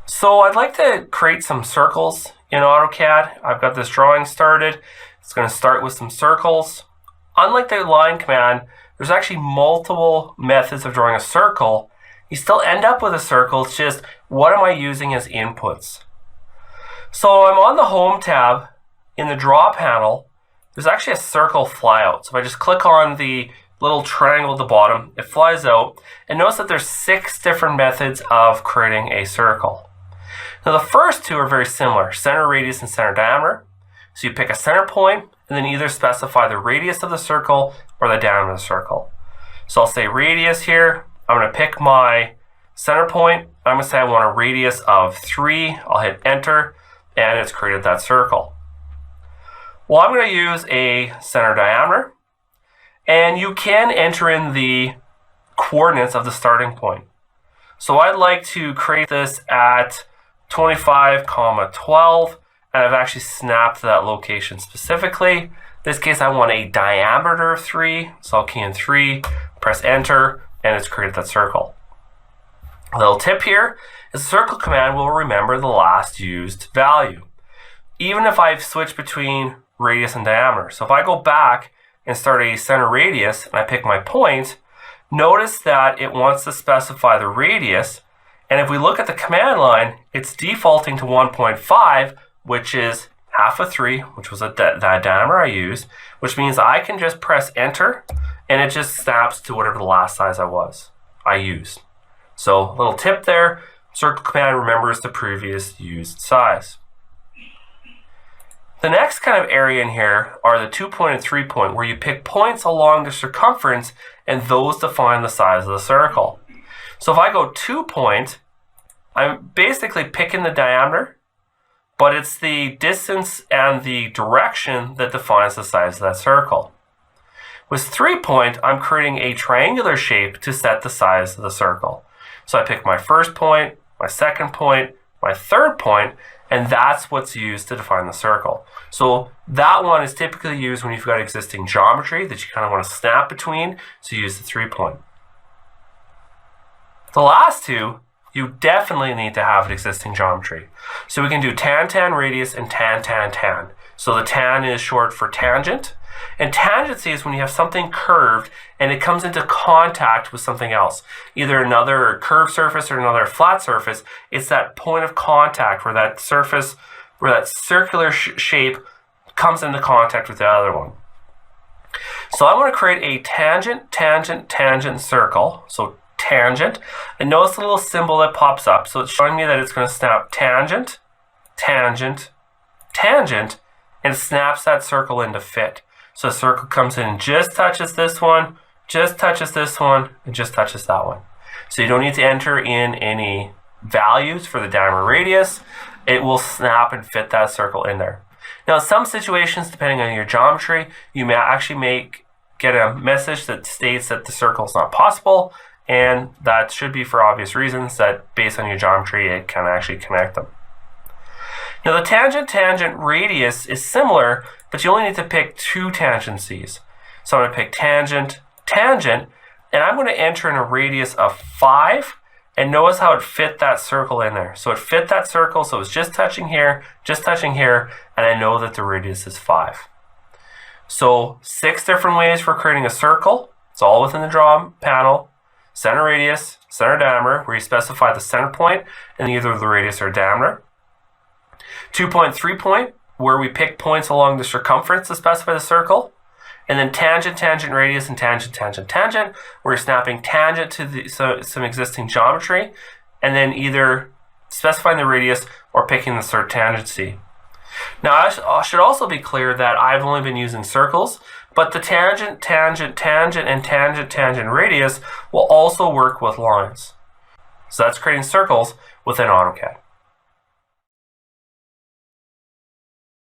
So I'd like to create some circles in AutoCAD. I've got this drawing started. It's going to start with some circles. Unlike the line command, there's actually multiple methods of drawing a circle. You still end up with a circle. It's just, what am I using as inputs? So I'm on the Home tab. In the Draw panel, there's actually a circle flyout. So if I just click on the little triangle at the bottom, it flies out. And notice that there's 6 different methods of creating a circle. Now the first 2 are very similar, center radius and center diameter. So you pick a center point and then either specify the radius of the circle or the diameter of the circle. So I'll say radius here. I'm going to pick my center point. I'm going to say I want a radius of 3. I'll hit enter and it's created that circle. Well, I'm going to use a center diameter, and you can enter in the coordinates of the starting point. So I'd like to create this at 25, 12, and I've actually snapped that location specifically. In this case, I want a diameter of 3, so I'll key in 3, press enter, and it's created that circle. A little tip here is the circle command will remember the last used value, even if I've switched between radius and diameter. So if I go back and start a center radius and I pick my point, notice that it wants to specify the radius. And if we look at the command line, it's defaulting to 1.5, which is half of 3, which was that diameter I used, which means I can just press enter and it just snaps to whatever the last size I used. So a little tip there, circle command remembers the previous used size. The next kind of area in here are the 2-point and 3-point, where you pick points along the circumference and those define the size of the circle. So if I go 2-point, I'm basically picking the diameter, but it's the distance and the direction that defines the size of that circle. With 3-point, I'm creating a triangular shape to set the size of the circle. So I pick my first point, my second point, my third point, and that's what's used to define the circle. So that one is typically used when you've got existing geometry that you kind of want to snap between, so you use the 3-point. The last 2, you definitely need to have an existing geometry. So we can do tan radius and tan. So the tan is short for tangent, and tangency is when you have something curved and it comes into contact with something else, either another curved surface or another flat surface. It's that point of contact where that surface, where that circular shape comes into contact with the other one. So I want to create a tangent circle. So tangent, and notice the little symbol that pops up. So it's showing me that it's going to snap tangent, and it snaps that circle into fit. So the circle comes in and just touches this one, just touches this one, and just touches that one. So you don't need to enter in any values for the diameter radius. It will snap and fit that circle in there. Now in some situations, depending on your geometry, you may actually get a message that states that the circle is not possible, and that should be for obvious reasons, that based on your geometry, it can actually connect them. Now the tangent radius is similar, but you only need to pick 2 tangencies. So I'm going to pick tangent, and I'm going to enter in a radius of 5, and notice how it fit that circle in there. So it fit that circle, so it's just touching here, and I know that the radius is 5. So 6 different ways for creating a circle. It's all within the Draw panel. Center radius, center diameter, where you specify the center point and either the radius or diameter. 2-point, 3-point, where we pick points along the circumference to specify the circle. And then tangent radius, and tangent, where you're snapping tangent to some existing geometry, and then either specifying the radius or picking the tangency. Now I should also be clear that I've only been using circles, but the tangent, and tangent radius will also work with lines. So that's creating circles within AutoCAD.